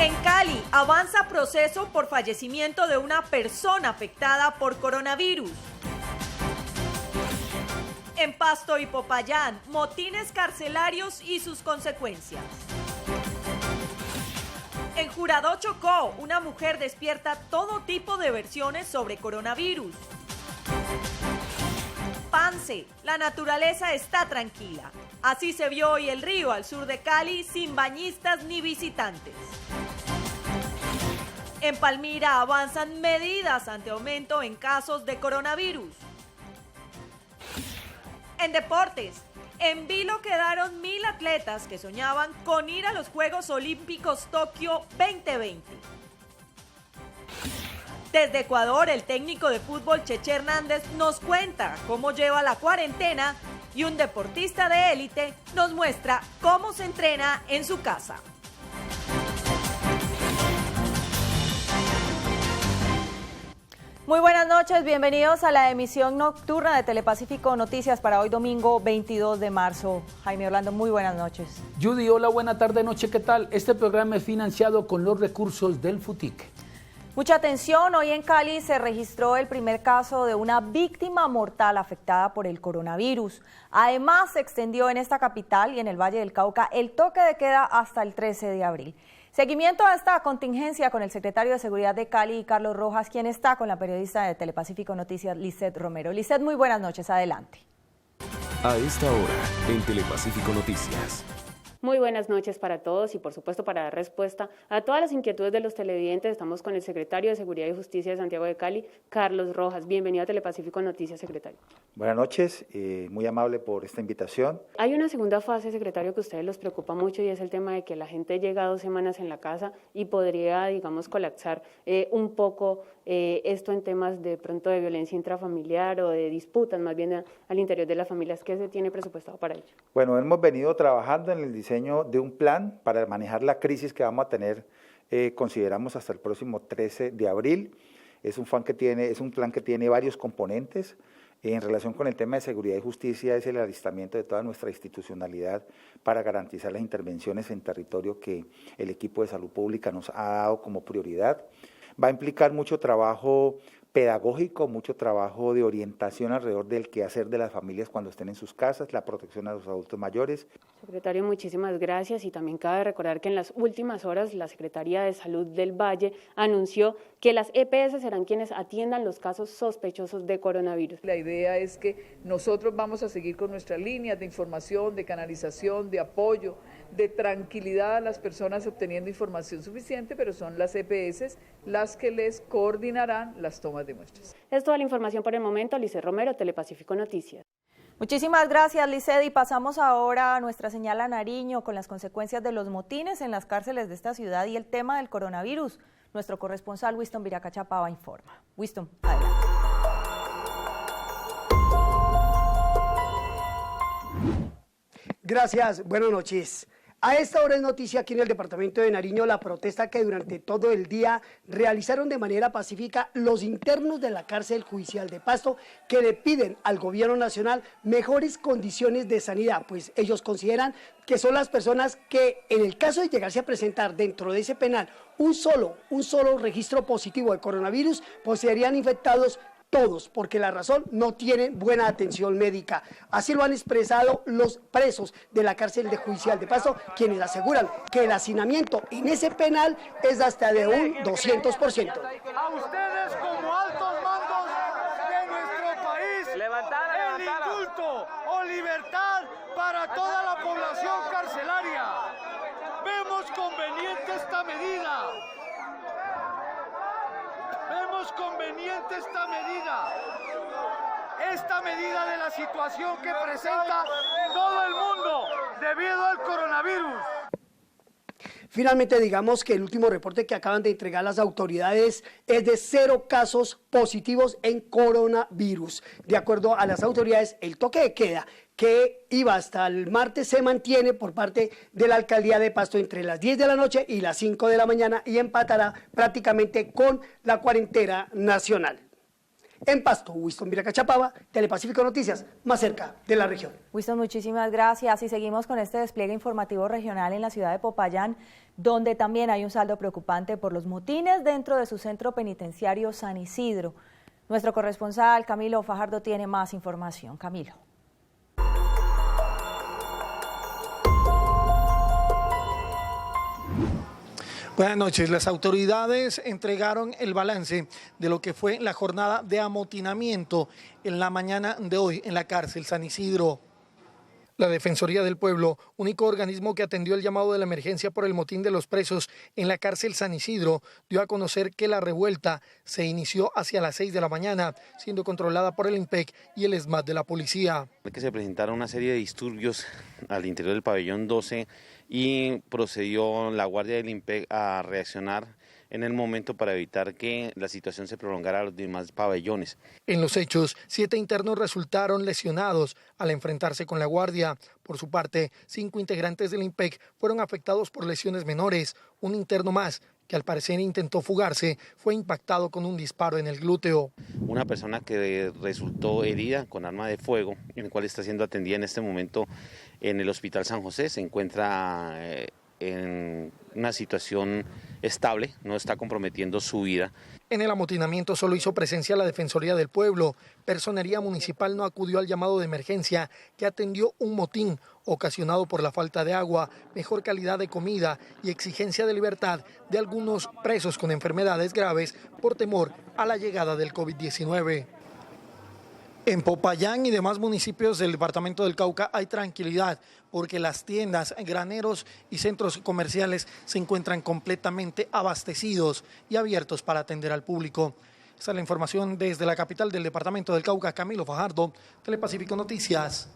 En Cali avanza proceso por fallecimiento de una persona afectada por coronavirus. En Pasto y Popayán, motines carcelarios y sus consecuencias. En Jurado, Chocó, una mujer despierta todo tipo de versiones sobre coronavirus. Pance, la naturaleza está tranquila. Así se vio hoy el río al sur de Cali sin bañistas ni visitantes. En Palmira avanzan medidas ante aumento en casos de coronavirus. En deportes, en vilo quedaron 1.000 atletas que soñaban con ir a los Juegos Olímpicos Tokio 2020. Desde Ecuador, el técnico de fútbol Cheche Hernández nos cuenta cómo lleva la cuarentena y un deportista de élite nos muestra cómo se entrena en su casa. Muy buenas noches, bienvenidos a la emisión nocturna de Telepacífico Noticias para hoy domingo 22 de marzo. Jaime Orlando, muy buenas noches. Judy, hola, buena tarde, noche, ¿qué tal? Este programa es financiado con los recursos del FUTIC. Mucha atención, hoy en Cali se registró el primer caso de una víctima mortal afectada por el coronavirus. Además, se extendió en esta capital y en el Valle del Cauca el toque de queda hasta el 13 de abril. Seguimiento a esta contingencia con el secretario de Seguridad de Cali, Carlos Rojas, quien está con la periodista de Telepacífico Noticias, Lizeth Romero. Lizeth, muy buenas noches, adelante. A esta hora, en Telepacífico Noticias. Muy buenas noches para todos y por supuesto para dar respuesta a todas las inquietudes de los televidentes estamos con el secretario de Seguridad y Justicia de Santiago de Cali, Carlos Rojas. Bienvenido a Telepacífico Noticias, secretario. Buenas noches, muy amable por esta invitación. Hay una segunda fase, secretario, que a ustedes les preocupa mucho y es el tema de que la gente llega 2 semanas en la casa y podría, digamos, colapsar un poco esto en temas de pronto de violencia intrafamiliar o de disputas más bien al interior de las familias. ¿Qué se tiene presupuestado para ello? Bueno, hemos venido trabajando en el diseño de un plan para manejar la crisis que vamos a tener, consideramos hasta el próximo 13 de abril. Es un plan que tiene varios componentes. En relación con el tema de seguridad y justicia es el alistamiento de toda nuestra institucionalidad para garantizar las intervenciones en territorio que el equipo de salud pública nos ha dado como prioridad. Va a implicar mucho trabajo pedagógico, mucho trabajo de orientación alrededor del quehacer de las familias cuando estén en sus casas, la protección a los adultos mayores. Secretario, muchísimas gracias y también cabe recordar que en las últimas horas la Secretaría de Salud del Valle anunció que las EPS serán quienes atiendan los casos sospechosos de coronavirus. La idea es que nosotros vamos a seguir con nuestras líneas de información, de canalización, de apoyo, de tranquilidad a las personas obteniendo información suficiente, pero son las EPS las que les coordinarán las tomas de muestras. Es toda la información por el momento. Lizeth Romero, Telepacífico Noticias. Muchísimas gracias, Lizeth, y pasamos ahora a nuestra señal a Nariño con las consecuencias de los motines en las cárceles de esta ciudad y el tema del coronavirus. Nuestro corresponsal Winston Viracachapaba informa. Winston, adelante. Gracias, buenas noches. A esta hora es noticia aquí en el departamento de Nariño la protesta que durante todo el día realizaron de manera pacífica los internos de la cárcel judicial de Pasto, que le piden al gobierno nacional mejores condiciones de sanidad, pues ellos consideran que son las personas que en el caso de llegarse a presentar dentro de ese penal un solo registro positivo de coronavirus, pues serían infectados todos, porque la razón no tienen buena atención médica. Así lo han expresado los presos de la cárcel judicial de Pasto, quienes aseguran que el hacinamiento en ese penal es hasta de un 200%. A ustedes como altos mandos de nuestro país, el indulto o libertad para toda la población carcelaria. Vemos conveniente esta medida. Vemos conveniente esta medida de la situación que presenta todo el mundo debido al coronavirus. Finalmente, digamos que el último reporte que acaban de entregar las autoridades es de 0 casos positivos en coronavirus. De acuerdo a las autoridades, el toque de queda que iba hasta el martes se mantiene por parte de la alcaldía de Pasto entre las 10 de la noche y las 5 de la mañana y empatará prácticamente con la cuarentena nacional. En Pasto, Winston Viracachapaba, Telepacífico Noticias, más cerca de la región. Winston, muchísimas gracias. Y seguimos con este despliegue informativo regional en la ciudad de Popayán, donde también hay un saldo preocupante por los motines dentro de su centro penitenciario San Isidro. Nuestro corresponsal Camilo Fajardo tiene más información. Camilo. Buenas noches. Las autoridades entregaron el balance de lo que fue la jornada de amotinamiento en la mañana de hoy en la cárcel San Isidro. La Defensoría del Pueblo, único organismo que atendió el llamado de la emergencia por el motín de los presos en la cárcel San Isidro, dio a conocer que la revuelta se inició hacia las 6 de la mañana, siendo controlada por el IMPEC y el ESMAD de la policía. Que se presentaron una serie de disturbios al interior del pabellón 12 y procedió la Guardia del IMPEC a reaccionar en el momento para evitar que la situación se prolongara a los demás pabellones. En los hechos, 7 internos resultaron lesionados al enfrentarse con la Guardia. Por su parte, 5 integrantes del IMPEC fueron afectados por lesiones menores. Un interno más, que al parecer intentó fugarse, fue impactado con un disparo en el glúteo. Una persona que resultó herida con arma de fuego, en el cual está siendo atendida en este momento en el Hospital San José, se encuentra en una situación estable, no está comprometiendo su vida. En el amotinamiento solo hizo presencia la Defensoría del Pueblo. Personería municipal no acudió al llamado de emergencia que atendió un motín ocasionado por la falta de agua, mejor calidad de comida y exigencia de libertad de algunos presos con enfermedades graves por temor a la llegada del COVID-19. En Popayán y demás municipios del departamento del Cauca hay tranquilidad porque las tiendas, graneros y centros comerciales se encuentran completamente abastecidos y abiertos para atender al público. Esta es la información desde la capital del departamento del Cauca, Camilo Fajardo, Telepacífico Noticias,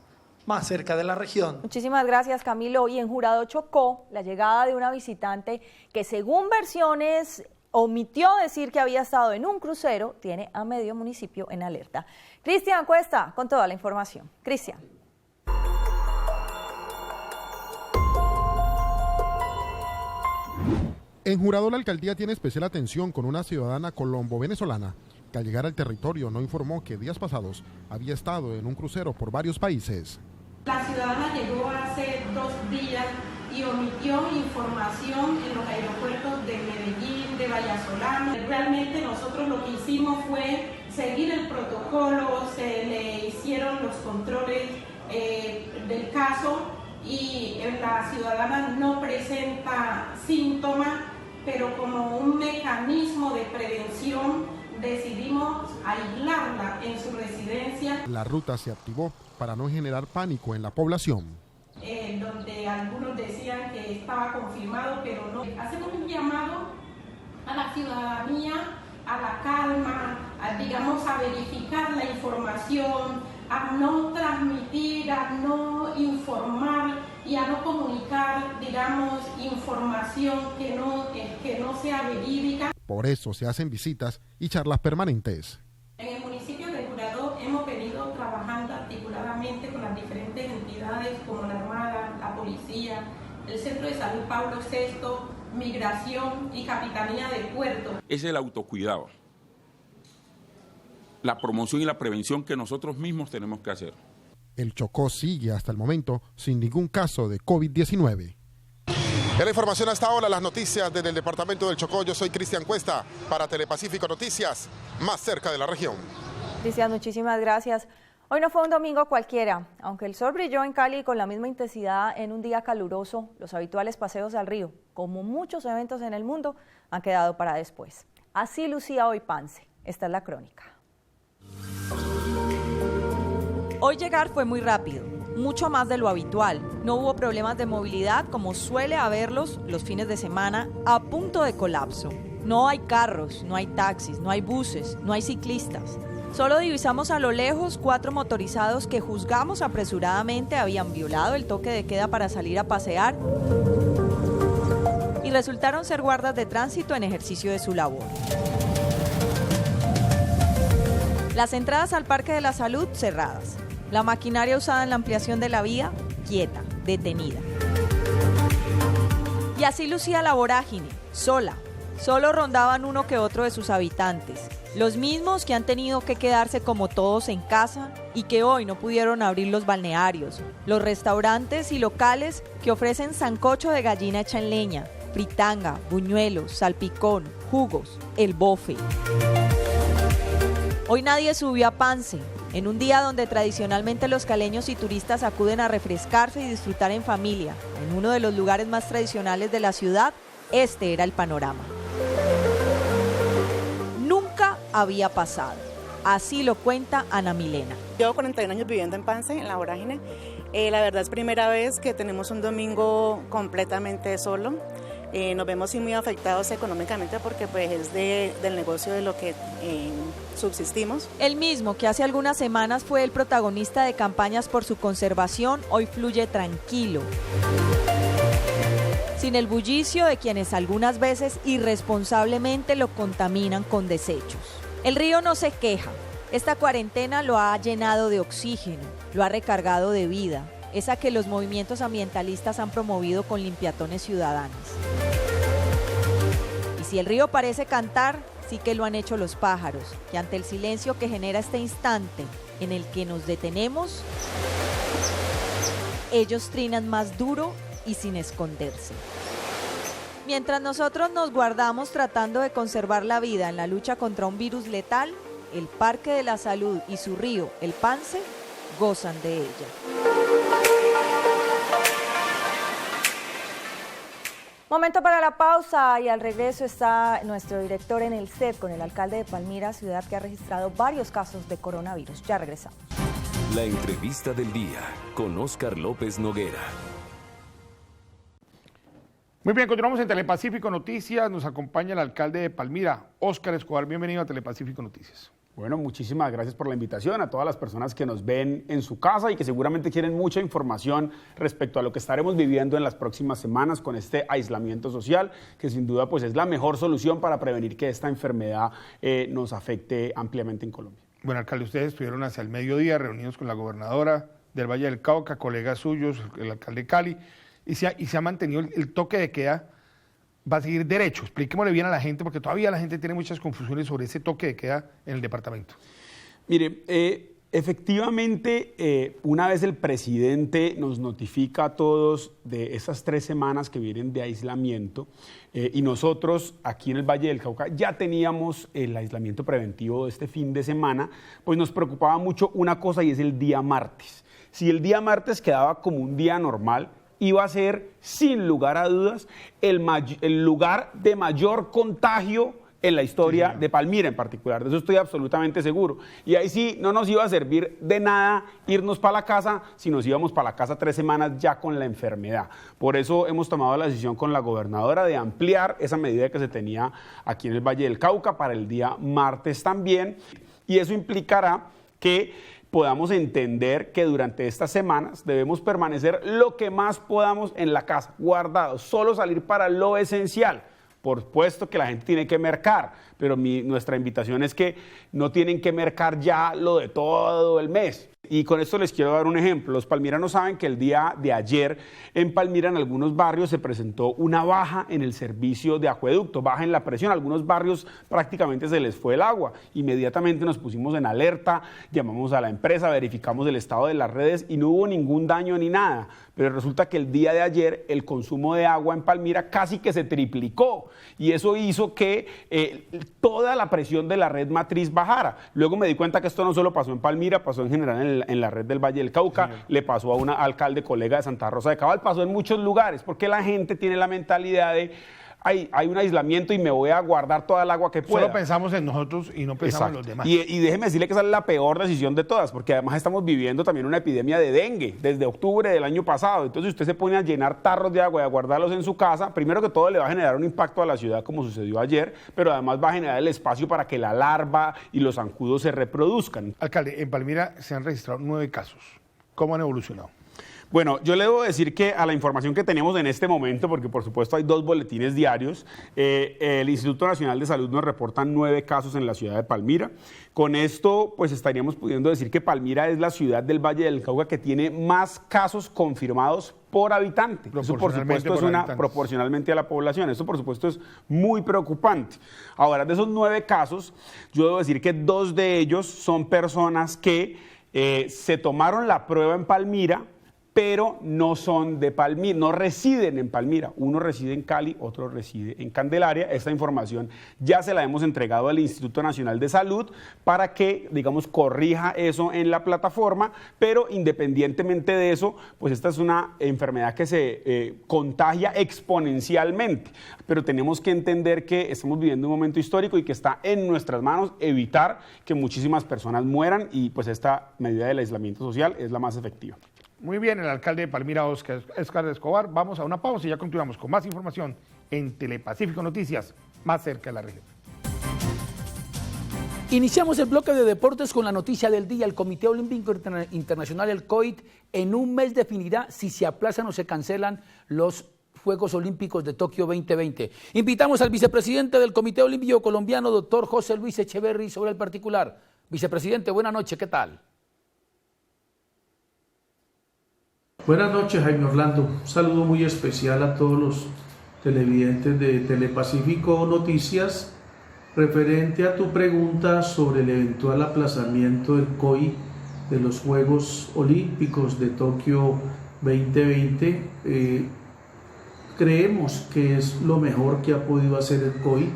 más cerca de la región. Muchísimas gracias, Camilo. Y en Jurado Chocó, la llegada de una visitante que según versiones omitió decir que había estado en un crucero, tiene a medio municipio en alerta. Cristian Cuesta con toda la información. Cristian. En Jurado la alcaldía tiene especial atención con una ciudadana colombo-venezolana que al llegar al territorio no informó que días pasados había estado en un crucero por varios países. La ciudadana llegó hace 2 días y omitió información en los aeropuertos de Medellín, de Vallasolano. Realmente nosotros lo que hicimos fue seguir el protocolo, se le hicieron los controles del caso y la ciudadana no presenta síntomas, pero como un mecanismo de prevención decidimos aislarla en su residencia. La ruta se activó para no generar pánico en la población. Donde algunos decían que estaba confirmado, pero no. Hacemos un llamado a la ciudadanía, a la calma, a verificar la información, a no transmitir, a no informar y a no comunicar, información que no sea verídica. Por eso se hacen visitas y charlas permanentes. En el municipio de Jurado hemos venido trabajando articuladamente con las diferentes entidades como la Armada, la Policía, el Centro de Salud Pablo VI, Migración y Capitanía de Puerto. Es el autocuidado, la promoción y la prevención que nosotros mismos tenemos que hacer. El Chocó sigue hasta el momento sin ningún caso de COVID-19. En la información hasta ahora, las noticias desde el departamento del Chocó. Yo soy Cristian Cuesta para Telepacífico Noticias, más cerca de la región. Cristian, muchísimas gracias. Hoy no fue un domingo cualquiera. Aunque el sol brilló en Cali con la misma intensidad en un día caluroso, los habituales paseos al río, como muchos eventos en el mundo, han quedado para después. Así lucía hoy Pance. Esta es la crónica. Hoy llegar fue muy rápido, mucho más de lo habitual. No hubo problemas de movilidad como suele haberlos los fines de semana, a punto de colapso. No hay carros, no hay taxis, no hay buses, no hay ciclistas. Solo divisamos a lo lejos 4 motorizados que juzgamos apresuradamente habían violado el toque de queda para salir a pasear y resultaron ser guardas de tránsito en ejercicio de su labor. Las entradas al Parque de la Salud cerradas. La maquinaria usada en la ampliación de la vía, quieta, detenida. Y así lucía la vorágine, sola. Solo rondaban uno que otro de sus habitantes. Los mismos que han tenido que quedarse como todos en casa y que hoy no pudieron abrir los balnearios, los restaurantes y locales que ofrecen sancocho de gallina hecha en leña, fritanga, buñuelos, salpicón, jugos, el bofe. Hoy nadie subió a Pance, en un día donde tradicionalmente los caleños y turistas acuden a refrescarse y disfrutar en familia. En uno de los lugares más tradicionales de la ciudad, este era el panorama. Nunca había pasado. Así lo cuenta Ana Milena. Llevo 41 años viviendo en Pance, en La Vorágine. La verdad es primera vez que tenemos un domingo completamente solo. Nos vemos muy afectados económicamente porque pues es del negocio de lo que subsistimos. El mismo que hace algunas semanas fue el protagonista de campañas por su conservación, hoy fluye tranquilo. Sin el bullicio de quienes algunas veces irresponsablemente lo contaminan con desechos. El río no se queja. Esta cuarentena lo ha llenado de oxígeno, lo ha recargado de vida, esa que los movimientos ambientalistas han promovido con limpiatones ciudadanas. Y si el río parece cantar, sí que lo han hecho los pájaros, que ante el silencio que genera este instante en el que nos detenemos, ellos trinan más duro y sin esconderse. Mientras nosotros nos guardamos tratando de conservar la vida en la lucha contra un virus letal, el Parque de la Salud y su río, el Pance, gozan de ella. Momento para la pausa y al regreso está nuestro director en el set con el alcalde de Palmira, ciudad que ha registrado varios casos de coronavirus. Ya regresamos. La entrevista del día con Óscar López Noguera. Muy bien, continuamos en Telepacífico Noticias. Nos acompaña el alcalde de Palmira, Óscar Escobar. Bienvenido a Telepacífico Noticias. Bueno, muchísimas gracias por la invitación a todas las personas que nos ven en su casa y que seguramente quieren mucha información respecto a lo que estaremos viviendo en las próximas semanas con este aislamiento social, que sin duda pues es la mejor solución para prevenir que esta enfermedad nos afecte ampliamente en Colombia. Bueno, alcalde, ustedes estuvieron hacia el mediodía reunidos con la gobernadora del Valle del Cauca, colegas suyos, el alcalde Cali, y se ha mantenido el toque de queda. Va a seguir derecho. Expliquémosle bien a la gente, porque todavía la gente tiene muchas confusiones sobre ese toque de queda en el departamento. Mire, efectivamente, una vez el presidente nos notifica a todos de esas 3 semanas que vienen de aislamiento, y nosotros aquí en el Valle del Cauca ya teníamos el aislamiento preventivo de este fin de semana, pues nos preocupaba mucho una cosa y es el día martes. Si el día martes quedaba como un día normal, iba a ser, sin lugar a dudas, el lugar de mayor contagio en la historia de Palmira en particular. De eso estoy absolutamente seguro. Y ahí sí no nos iba a servir de nada irnos para la casa si nos íbamos para la casa 3 semanas ya con la enfermedad. Por eso hemos tomado la decisión con la gobernadora de ampliar esa medida que se tenía aquí en el Valle del Cauca para el día martes también. Y eso implicará que podamos entender que durante estas semanas debemos permanecer lo que más podamos en la casa, guardados, solo salir para lo esencial. Por supuesto que la gente tiene que mercar, pero nuestra invitación es que no tienen que mercar ya lo de todo el mes. Y con esto les quiero dar un ejemplo. Los palmiranos saben que el día de ayer en Palmira, en algunos barrios, se presentó una baja en el servicio de acueducto, baja en la presión. A algunos barrios prácticamente se les fue el agua. Inmediatamente nos pusimos en alerta, llamamos a la empresa, verificamos el estado de las redes y no hubo ningún daño ni nada. Pero resulta que el día de ayer el consumo de agua en Palmira casi que se triplicó y eso hizo que toda la presión de la red matriz bajara. Luego me di cuenta que esto no solo pasó en Palmira, pasó en general en la red del Valle del Cauca, le pasó a una alcalde colega de Santa Rosa de Cabal, pasó en muchos lugares, porque la gente tiene la mentalidad de hay un aislamiento y me voy a guardar toda el agua que pueda. Solo pensamos en nosotros y no pensamos en los demás. Y déjeme decirle que esa es la peor decisión de todas, porque además estamos viviendo también una epidemia de dengue desde octubre del año pasado. Entonces, si usted se pone a llenar tarros de agua y a guardarlos en su casa, primero que todo le va a generar un impacto a la ciudad como sucedió ayer, pero además va a generar el espacio para que la larva y los zancudos se reproduzcan. Alcalde, en Palmira se han registrado 9 casos. ¿Cómo han evolucionado? Bueno, yo le debo decir que a la información que tenemos en este momento, porque por supuesto hay 2 boletines diarios, el Instituto Nacional de Salud nos reporta 9 casos en la ciudad de Palmira. Con esto, pues estaríamos pudiendo decir que Palmira es la ciudad del Valle del Cauca que tiene más casos confirmados por habitante. Eso, por supuesto, es proporcionalmente a la población. Eso, por supuesto, es muy preocupante. Ahora, de esos 9 casos, yo debo decir que 2 de ellos son personas que se tomaron la prueba en Palmira, pero no son de Palmira, no residen en Palmira. Uno reside en Cali, otro reside en Candelaria. Esta información ya se la hemos entregado al Instituto Nacional de Salud para que, digamos, corrija eso en la plataforma, pero independientemente de eso, pues esta es una enfermedad que se contagia exponencialmente. Pero tenemos que entender que estamos viviendo un momento histórico y que está en nuestras manos evitar que muchísimas personas mueran, y pues esta medida del aislamiento social es la más efectiva. Muy bien, el alcalde de Palmira, Óscar Escobar. Vamos a una pausa y ya continuamos con más información en Telepacífico Noticias, más cerca de la región. Iniciamos el bloque de deportes con la noticia del día. El Comité Olímpico Internacional, el COIT, en un mes definirá si se aplazan o se cancelan los Juegos Olímpicos de Tokio 2020. Invitamos al vicepresidente del Comité Olímpico Colombiano, doctor José Luis Echeverry, sobre el particular. Vicepresidente, buenas noches, ¿qué tal? Buenas noches, Jaime Orlando. Un saludo muy especial a todos los televidentes de Telepacífico Noticias. Referente a tu pregunta sobre el eventual aplazamiento del COI de los Juegos Olímpicos de Tokio 2020, creemos que es lo mejor que ha podido hacer el COI,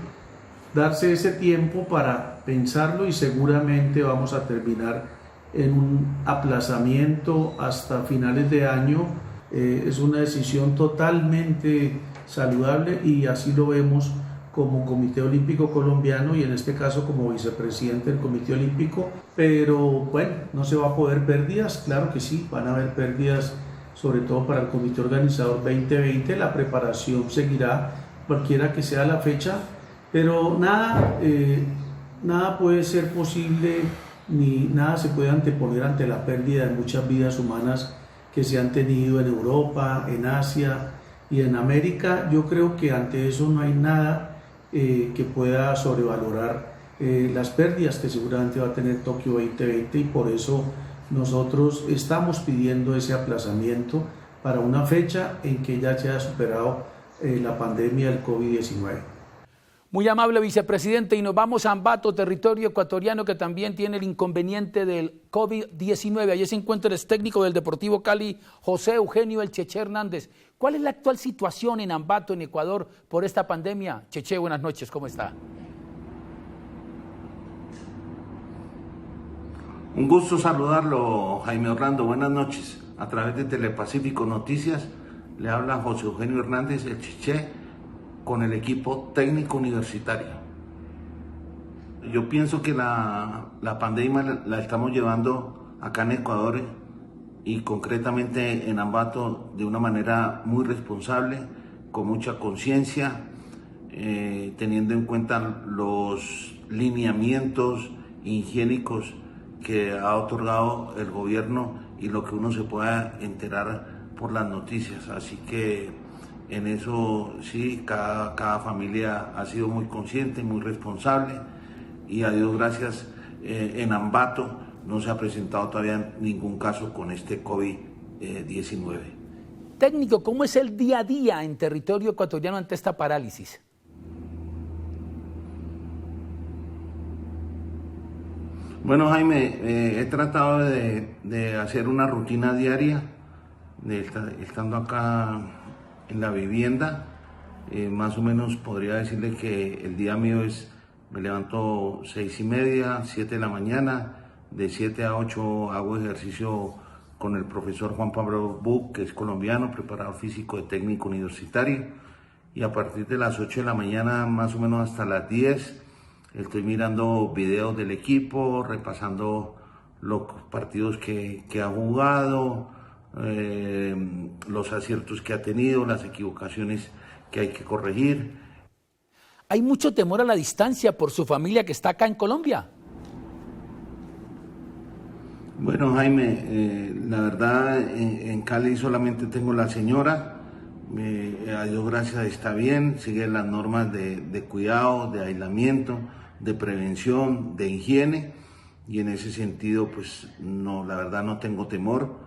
darse ese tiempo para pensarlo, y seguramente vamos a terminar en un aplazamiento hasta finales de año. Es una decisión totalmente saludable y así lo vemos como Comité Olímpico Colombiano y en este caso como vicepresidente del Comité Olímpico. Pero bueno, no se va a poder pérdidas, claro que sí, van a haber pérdidas, sobre todo para el Comité Organizador 2020. La preparación seguirá cualquiera que sea la fecha, pero nada puede ser posible ni nada se puede anteponer ante la pérdida de muchas vidas humanas que se han tenido en Europa, en Asia y en América. Yo creo que ante eso no hay nada que pueda sobrevalorar las pérdidas que seguramente va a tener Tokio 2020, y por eso nosotros estamos pidiendo ese aplazamiento para una fecha en que ya se haya superado la pandemia del COVID-19. Muy amable, vicepresidente, y nos vamos a Ambato, territorio ecuatoriano que también tiene el inconveniente del COVID-19. Allí se encuentra el técnico del Deportivo Cali, José Eugenio El Cheche Hernández. ¿Cuál es la actual situación en Ambato, en Ecuador, por esta pandemia? Cheche, buenas noches, ¿cómo está? Un gusto saludarlo, Jaime Orlando, buenas noches. A través de Telepacífico Noticias le habla José Eugenio Hernández El Cheche, con el equipo técnico universitario. Yo pienso que la pandemia la estamos llevando acá en Ecuador y concretamente en Ambato de una manera muy responsable, con mucha conciencia, teniendo en cuenta los lineamientos higiénicos que ha otorgado el gobierno y lo que uno se pueda enterar por las noticias. Así que en eso sí, cada familia ha sido muy consciente, muy responsable, y a Dios gracias, en Ambato no se ha presentado todavía ningún caso con este COVID-19. Técnico, ¿cómo es el día a día en territorio ecuatoriano ante esta parálisis? Bueno, Jaime, he tratado de hacer una rutina diaria, estando acá en la vivienda. Más o menos podría decirle que el día mío me levanto 6:30, 7 de la mañana, de 7 a 8 hago ejercicio con el profesor Juan Pablo Buc, que es colombiano, preparador físico de técnico universitario, y a partir de las 8 de la mañana más o menos hasta las 10 estoy mirando videos del equipo, repasando los partidos que ha jugado, los aciertos que ha tenido, las equivocaciones que hay que corregir. ¿Hay mucho temor a la distancia por su familia que está acá en Colombia? Bueno, Jaime, la verdad en Cali solamente tengo la señora, a Dios gracias está bien, sigue las normas de cuidado, de aislamiento, de prevención, de higiene, y en ese sentido pues no, la verdad no tengo temor.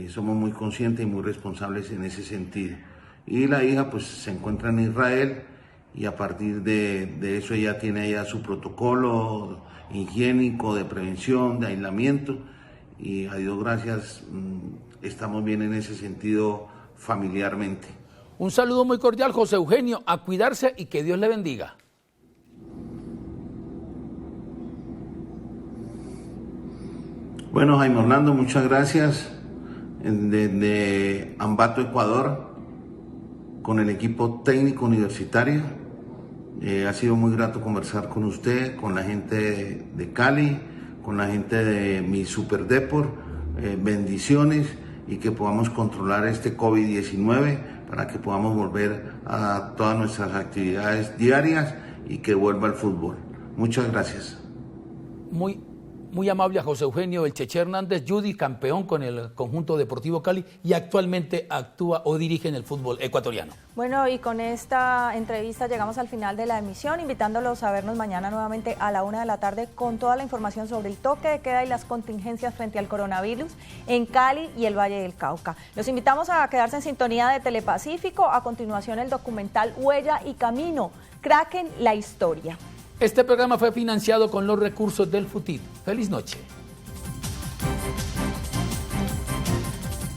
Somos muy conscientes y muy responsables en ese sentido. Y la hija pues se encuentra en Israel y a partir de eso ella tiene ya su protocolo higiénico de prevención, de aislamiento, y a Dios gracias estamos bien en ese sentido familiarmente. Un saludo muy cordial, José Eugenio, a cuidarse y que Dios le bendiga. Bueno, Jaime Orlando, muchas gracias. Desde Ambato, Ecuador, con el equipo técnico universitario. Ha sido muy grato conversar con usted, con la gente de Cali, con la gente de mi Super Depor. Bendiciones y que podamos controlar este COVID-19 para que podamos volver a todas nuestras actividades diarias y que vuelva el fútbol. Muchas gracias. Muy amable a José Eugenio El Cheche Hernández, Judy, campeón con el conjunto Deportivo Cali y actualmente actúa o dirige en el fútbol ecuatoriano. Bueno, y con esta entrevista llegamos al final de la emisión, invitándolos a vernos mañana nuevamente a la 1 de la tarde con toda la información sobre el toque de queda y las contingencias frente al coronavirus en Cali y el Valle del Cauca. Los invitamos a quedarse en sintonía de Telepacífico. A continuación, el documental Huella y Camino, Kraken, la historia. Este programa fue financiado con los recursos del FUTIT. ¡Feliz noche!